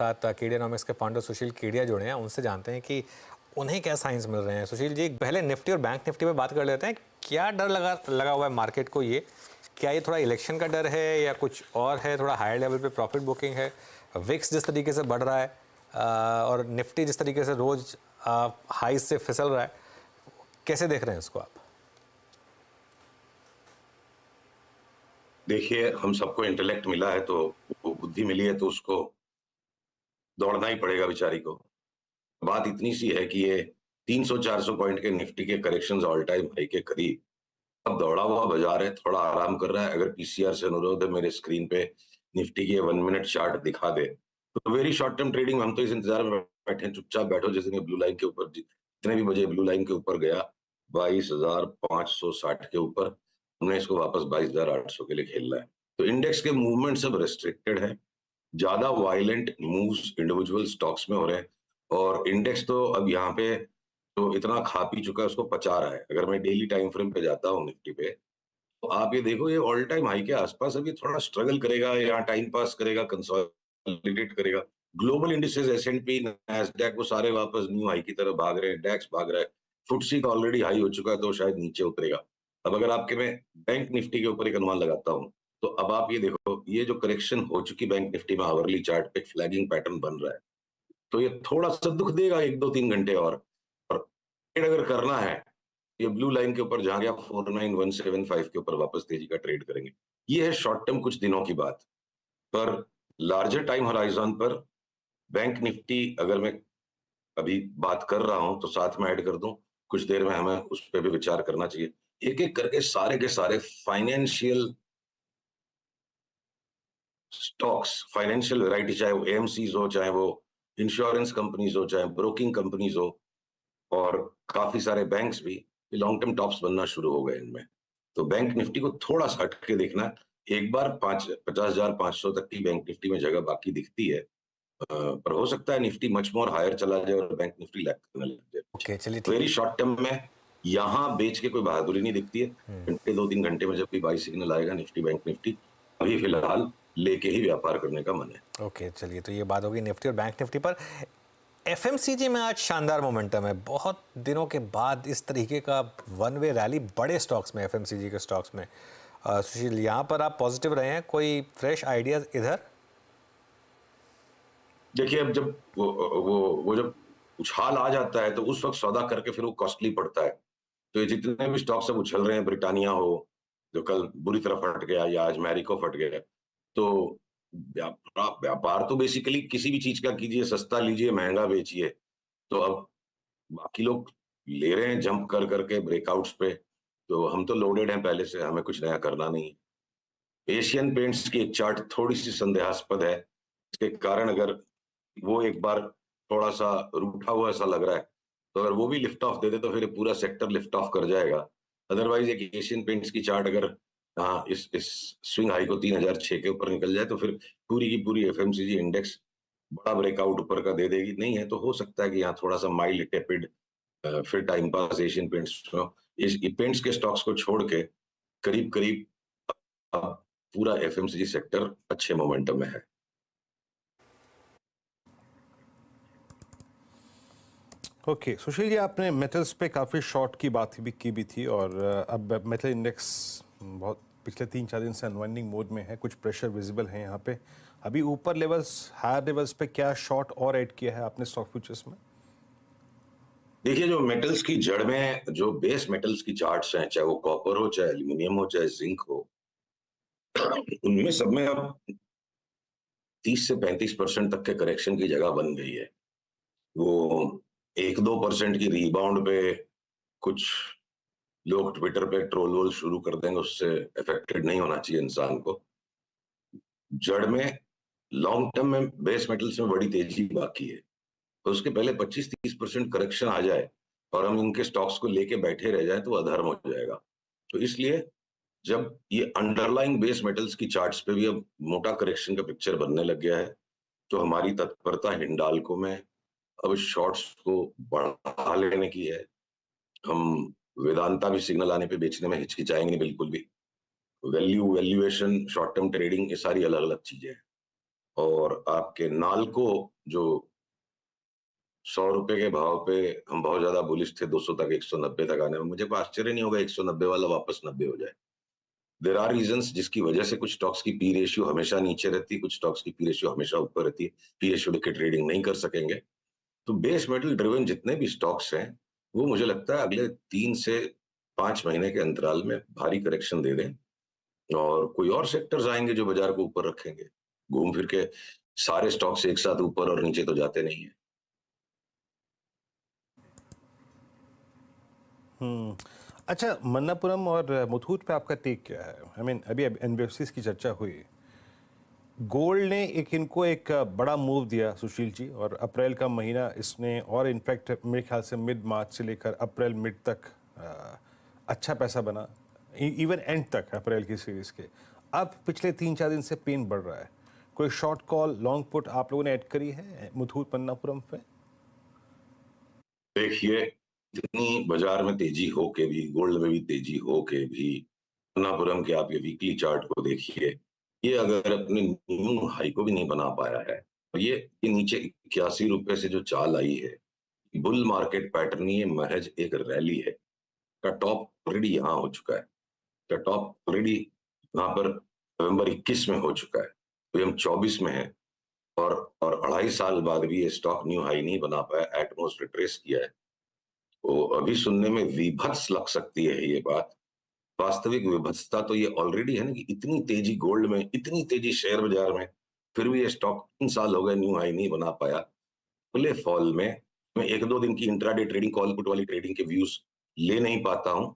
साथ केडियानॉमिक्स के फाउंडर सुशील केडिया जुड़े हैं, उनसे जानते हैं कि उन्हें क्या साइंस मिल रहे हैं। सुशील जी, पहले निफ्टी और बैंक निफ्टी पे बात कर लेते हैं। क्या डर लगा हुआ है मार्केट को? ये क्या ये थोड़ा इलेक्शन का डर है या कुछ और है? थोड़ा हायर लेवल पे प्रॉफिट बुकिंग है? विक्स जिस तरीके से बढ़ रहा है और निफ्टी जिस तरीके से रोज हाई से फिसल रहा है, कैसे देख रहे हैं इसको आप? देखिए, हम सबको इंटेलेक्ट मिला है तो वो बुद्धि मिली है तो उसको दौड़ना ही पड़ेगा बेचारी को। बात इतनी सी है कि ये 300-400 पॉइंट के निफ्टी के करेक्शंस ऑल टाइम हाई के करीब अब दौड़ा हुआ बाजार है, थोड़ा आराम कर रहा है। अगर पीसीआर से अनुरोध है, मेरे स्क्रीन पे निफ्टी की 1 मिनट चार्ट दिखा दे तो वेरी शॉर्ट टर्म ट्रेडिंग में हम तो इस इंतजार में बैठे हैं, चुपचाप बैठो। जिस दिन ब्लू लाइन के ऊपर, जितने भी बजे ब्लू लाइन के ऊपर गया 22,560 के ऊपर, हमने इसको वापस 22,800 के लिए खेलना है। तो इंडेक्स के मूवमेंट सब रेस्ट्रिक्टेड है, ज्यादा वायलेंट मूव्स इंडिविजुअल स्टॉक्स में हो रहे हैं और इंडेक्स तो अब यहाँ पे तो इतना खा पी चुका है, उसको पचा रहा है। अगर मैं डेली टाइम फ्रेम पे जाता हूँ निफ्टी पे, तो आप ये देखो ये ऑल टाइम हाई के आसपास अभी थोड़ा स्ट्रगल करेगा, यहाँ टाइम पास करेगा, कंसोलिडेट करेगा। ग्लोबल इंडिसेस एस&पी नैस्डैक वो सारे वापस न्यू हाई की तरफ भाग रहे हैं, डैक्स भाग रहा है, फुटसी का ऑलरेडी हाई हो चुका है तो शायद नीचे उतरेगा। अब अगर आपके मैं बैंक निफ्टी के ऊपर एक अनुमान लगाता हूँ, तो अब आप ये देखो, ये जो करेक्शन हो चुकी बैंक निफ्टी में आवरली चार्ट पे फ्लैगिंग पैटर्न बन रहा है, तो ये थोड़ा सा दुख देगा 1-2-3 घंटे और ट्रेड अगर करना है, ये ब्लू लाइन के ऊपर जहां गया 49175 के ऊपर वापस तेजी का ट्रेड करेंगे। ये है शॉर्ट टर्म कुछ दिनों की बात। पर लार्जर टाइम होराइजन पर बैंक निफ्टी अगर मैं अभी बात कर रहा हूं तो साथ में ऐड कर दूं, कुछ देर में हमें उस पर भी विचार करना चाहिए। एक एक करके सारे के सारे फाइनेंशियल स्टॉक्स, फाइनेंशियल वैरायटी, चाहे वो एएमसीज हो, चाहे वो इंश्योरेंस कंपनीज हो, चाहे ब्रोकिंग कंपनीज हो, और काफी सारे बैंक्स भी लॉन्ग टर्म टॉप्स बनना शुरू हो गए इनमें। तो बैंक निफ्टी को थोड़ा सा हट के देखना। एक बार 50,500 तक की बैंक निफ्टी में जगह बाकी दिखती है, पर हो सकता है निफ्टी मच मोर हायर चला जाए और बैंक निफ्टी लैग करने लग जाए। ओके, चलिए ठीक वेरी है। शॉर्ट टर्म में यहाँ बेच के कोई बहादुरी नहीं दिखती है। घंटे 2-3 घंटे में जब भी बाई सिग्नल आएगा निफ्टी बैंक निफ्टी, अभी फिलहाल लेके ही व्यापार करने का मन है। ओके, चलिए, तो ये बात होगी निफ्टी और बैंक निफ्टी पर। एफएमसीजी में आज शानदार मोमेंटम है, बहुत दिनों के बाद इस तरीके का वन वे रैली बड़े स्टॉक्स में, एफएमसीजी के स्टॉक्स में। सुशील, यहाँ पर आप पॉजिटिव रहे हैं, कोई फ्रेश आइडियाज इधर? देखिए, अब जब वो जब उछाल आ जाता है तो उस वक्त सौदा करके फिर वो कॉस्टली पड़ता है। तो ये जितने भी स्टॉक सब उछल रहे हैं, ब्रिटानिया हो जो कल बुरी तरह फट गया, या आज मैरिको फट गया, तो व्यापार तो बेसिकली किसी भी चीज का कीजिए, सस्ता लीजिए महंगा बेचिए। तो अब बाकी लोग ले रहे हैं जंप कर करके ब्रेकआउट्स पे, तो हम तो लोडेड हैं पहले से, हमें कुछ नया करना नहीं। एशियन पेंट्स की एक चार्ट थोड़ी सी संदेहास्पद है, इसके कारण अगर वो एक बार थोड़ा सा रूठा हुआ ऐसा लग रहा है, तो अगर वो भी लिफ्ट ऑफ दे दे तो फिर पूरा सेक्टर लिफ्ट ऑफ कर जाएगा। अदरवाइज एक एशियन पेंट्स की चार्ट अगर हाँ इस स्विंग हाई को 3006 के ऊपर निकल जाए तो फिर पूरी की पूरी एफएमसीजी इंडेक्स बड़ा ब्रेकआउट ऊपर का दे देगी। नहीं है तो हो सकता है कि यहाँ थोड़ा सा माइल्ड टेपिड फिर टाइम पास एशियन पेंट्स, इस पेंट्स के स्टॉक्स को छोड़ के करीब करीब अब पूरा एफएमसीजी सेक्टर अच्छे मोमेंटम में है। ओके, सुशील जी, आपने मेटल्स पे काफ़ी शॉर्ट की बात भी थी और अब मेटल इंडेक्स बहुत पिछले 3-4 दिन से अनवाइंडिंग मोड में है, कुछ प्रेशर विजिबल है यहाँ पे। अभी ऊपर लेवल्स, हायर लेवल्स पे क्या शॉर्ट और ऐड किया है आपने स्टॉक फ्यूचर्स में? देखिए, जो मेटल्स की जड़ में जो बेस मेटल्स की चार्ट्स हैं, चाहे वो कॉपर हो, चाहे एल्यूमिनियम हो, चाहे जिंक हो, उनमें सब में अब 30 से 35% तक के करेक्शन की जगह बन गई है। वो 1-2% की रीबाउंड पे कुछ लोग ट्विटर पे ट्रोल वोल शुरू कर देंगे, उससे अफेक्टेड नहीं होना चाहिए इंसान को। जड़ में लॉन्ग टर्म में बेस मेटल्स में बड़ी तेजी बाकी है, तो उसके पहले 25-30% करेक्शन आ जाए और हम इनके स्टॉक्स को लेके बैठे रह जाए तो अधर्म हो जाएगा। तो इसलिए जब ये अंडरलाइंग बेस मेटल्स की चार्ट्स पे भी अब मोटा करेक्शन का पिक्चर बनने लग गया है, तो हमारी तत्परता हिंडाल्को में अब शॉर्ट्स को बढ़ा लेने की है। हम वेदांता भी सिग्नल आने पे बेचने में हिचकिचाएंगे नहीं बिल्कुल भी। वैल्यूएशन, शॉर्ट टर्म ट्रेडिंग, ये सारी अलग अलग चीजें हैं। और आपके नाल्को जो 100 रुपए के भाव पे हम बहुत ज्यादा बुलिश थे 200 तक 190 तक आने में, मुझे कोई आश्चर्य नहीं होगा 190 वाला वापस 90 हो जाए। देर आर रीजंस जिसकी वजह से कुछ स्टॉक्स की पी रेशियो हमेशा नीचे रहती है, कुछ स्टॉक्स की पी रेशियो हमेशा ऊपर रहती है। पी रेशियो लेके ट्रेडिंग नहीं कर सकेंगे। तो बेस मेटल ड्रिवन जितने भी स्टॉक्स हैं वो मुझे लगता है अगले 3 से 5 महीने के अंतराल में भारी करेक्शन दे दें और कोई और सेक्टर्स आएंगे जो बाजार को ऊपर रखेंगे। घूम फिर के सारे स्टॉक्स एक साथ ऊपर और नीचे तो जाते नहीं है। अच्छा, मन्नापुरम और मुथूट पे आपका टेक क्या है? आई मीन अभी एनबीएफसीज की चर्चा हुई, गोल्ड ने इनको एक बड़ा मूव दिया सुशील जी, और अप्रैल का महीना इसने, और इनफैक्ट मेरे ख्याल से मिड मार्च से लेकर अप्रैल मिड तक अच्छा पैसा बना, इवन एंड तक अप्रैल की सीरीज के। अब पिछले 3-4 दिन से पेन बढ़ रहा है। कोई शॉर्ट कॉल लॉन्ग पुट आप लोगों ने ऐड करी है मुथूट मन्नापुरम पे? देखिए, इतनी बाजार में तेजी हो के भी, गोल्ड में भी तेजी हो के भी, मन्नापुरम के आप ये वीकली चार्ट को देखिए, ये अगर अपने न्यू हाई को भी नहीं बना पाया है, और ये नीचे 81 रुपए से जो चाल आई है, बुल मार्केट पैटर्न, ये महज एक रैली है। का टॉप ऑलरेडी यहाँ हो चुका है, का टॉप ऑलरेडी यहाँ पर नवंबर 21 में हो चुका है, तो हम 24 में है, और 2.5 साल बाद भी ये स्टॉक न्यू हाई नहीं बना पाया, एटमोस्ट रिट्रेस किया है। तो अभी सुनने में विभत्स लग सकती है ये बात, वास्तविक विभत्सता तो ये ऑलरेडी है ना, कि इतनी तेजी गोल्ड में, इतनी तेजी शेयर बाजार में, फिर भी ये स्टॉक 3 साल हो गए न्यू हाई नहीं बना पाया। खुले फॉल में मैं 1-2 दिन की इंट्राडे ट्रेडिंग, कॉल पुट वाली ट्रेडिंग के व्यूज ले नहीं पाता हूं,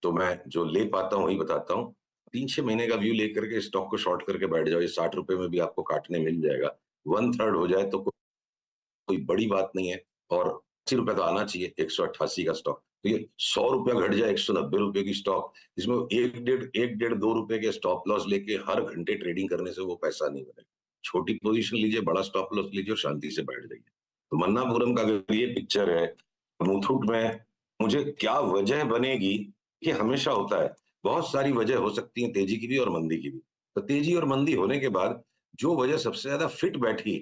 तो मैं जो ले पाता हूं वही बताता हूं। 3-6 महीने का व्यू लेकर के स्टॉक को शॉर्ट करके बैठ जाओ, ये 60 रुपए में भी आपको काटने मिल जाएगा। 1/3 हो जाए तो कोई बड़ी बात नहीं है, और 80 रुपए तो आना चाहिए 188 का स्टॉक। तो ये 100 रुपया घट जाए 190 रुपए की स्टॉक, इसमें 1-1.5 2 रुपए के स्टॉप लॉस लेके हर घंटे ट्रेडिंग करने से वो पैसा नहीं बनेगा। छोटी पोजीशन लीजिए, बड़ा स्टॉप लॉस लीजिए और शांति से बैठ जाइए। तो मन्नापुरम का अगर ये पिक्चर है, मुथूट में मुझे क्या वजह बनेगी, ये हमेशा होता है। बहुत सारी वजह हो सकती है तेजी की भी और मंदी की भी। तो तेजी और मंदी होने के बाद जो वजह सबसे ज्यादा फिट बैठी,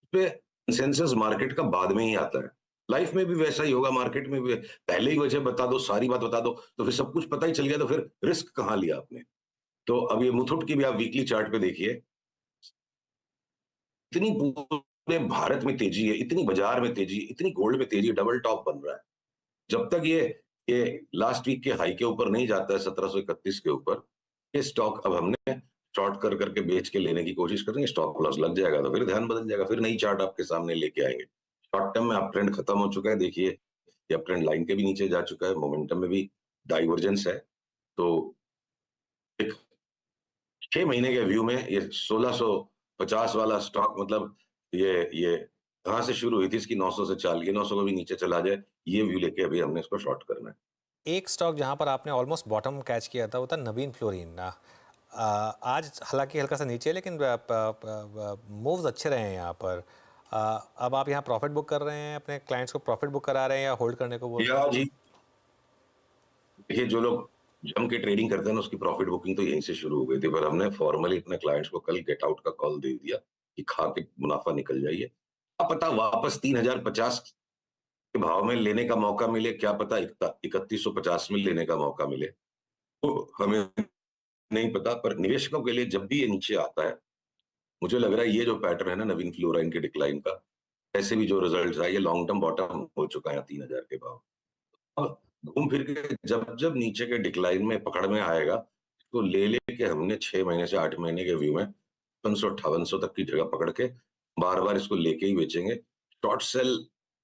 उस पे कंसेंसस मार्केट का बाद में ही आता है। लाइफ में भी वैसा ही होगा, मार्केट में भी पहले ही वजह बता दो, सारी बात बता दो, तो फिर सब कुछ पता ही चल गया, तो फिर रिस्क कहाँ लिया आपने। तो अब ये मुथूट की भी आप वीकली चार्ट पे देखिए, इतनी पूरे भारत में तेजी है, इतनी बाजार में तेजी, इतनी गोल्ड में तेजी, डबल टॉप बन रहा है। जब तक ये लास्ट वीक के हाई के ऊपर नहीं जाता है 1731 के ऊपर, ये स्टॉक अब हमने शॉर्ट कर करके बेच के लेने की कोशिश करेंगे, स्टॉप लॉस लग जाएगा तो फिर ध्यान बदल जाएगा, फिर नई चार्ट आपके सामने लेके आएंगे। शॉर्ट टर्म में अप ट्रेंड खत्म हो चुका है, देखिए ये अप ट्रेंड लाइन के भी नीचे जा चुका है, मोमेंटम में भी डाइवर्जेंस है। तो एक 6 महीने के व्यू में ये 1650 वाला स्टॉक, मतलब ये कहाँ से शुरू हुई थी इसकी, 900 से चाल, ये 900 को भी नीचे चला जाए, ये व्यू लेके अभी हमने इसको शॉर्ट करना है। एक स्टॉक जहां पर आपने ऑलमोस्ट बॉटम कैच किया था वो था नवीन फ्लोरिन। आज हालांकि हल्का सा नीचे है, लेकिन मूव्स अच्छे रहे हैं यहाँ पर। अब आप यहाँ प्रॉफिट बुक कर रहे हैं, अपने क्लाइंट्स को प्रॉफिट बुक करा रहे हैं या होल्ड करने को बोल रहे हैं? या जी, देखिए जो लोग जम के ट्रेडिंग करते हैं ना, उसकी प्रॉफिट बुकिंग तो यहीं से शुरू हो गई थी, पर हमने फॉर्मली अपने क्लाइंट्स को कल गेट आउट का कॉल दे दिया कि खा के मुनाफा निकल जाइए। क्या पता वापस 3050 के भाव में लेने का मौका मिले, क्या पता 3150 में लेने का मौका मिले, तो हमें नहीं पता। पर निवेशकों के लिए जब भी ये नीचे आता है, मुझे लग रहा है ये जो पैटर्न है ना नवीन फ्लोराइन के डिक्लाइन का, ऐसे भी जो रिजल्ट है, ये लॉन्ग टर्म बॉटम हो चुका है 3000 के भाव। अब घूम फिर के जब जब नीचे के डिक्लाइन में पकड़ में आएगा, तो ले लेके हमने 6 महीने से 8 महीने के व्यू में 500-5800 तक की जगह पकड़ के बार बार इसको लेके ही बेचेंगे। शॉर्ट सेल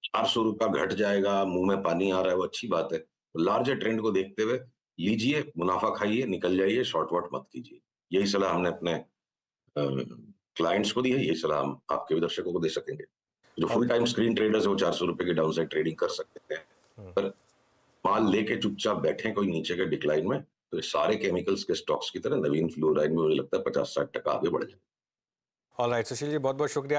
400 रुपया घट जाएगा, मुंह में पानी आ रहा है, वो अच्छी बात है। लार्जर ट्रेंड को देखते हुए लीजिए, मुनाफा खाइए, निकल जाइए, शॉर्ट वॉट मत कीजिए। यही सलाह हमने अपने क्लाइंट्स को दी है, यही सलाह हम आपके भी दर्शकों को दे सकेंगे। जो फुल टाइम स्क्रीन ट्रेडर्स है वो 400 रुपए की डाउन साइड ट्रेडिंग कर सकते हैं, पर माल लेके चुपचाप बैठे कोई नीचे के डिक्लाइन में, तो ये सारे केमिकल्स के स्टॉक्स की तरह नवीन फ्लोराइन में मुझे लगता है 50-60% आगे बढ़ जाए। ऑलराइट सुशील जी, बहुत बहुत शुक्रिया।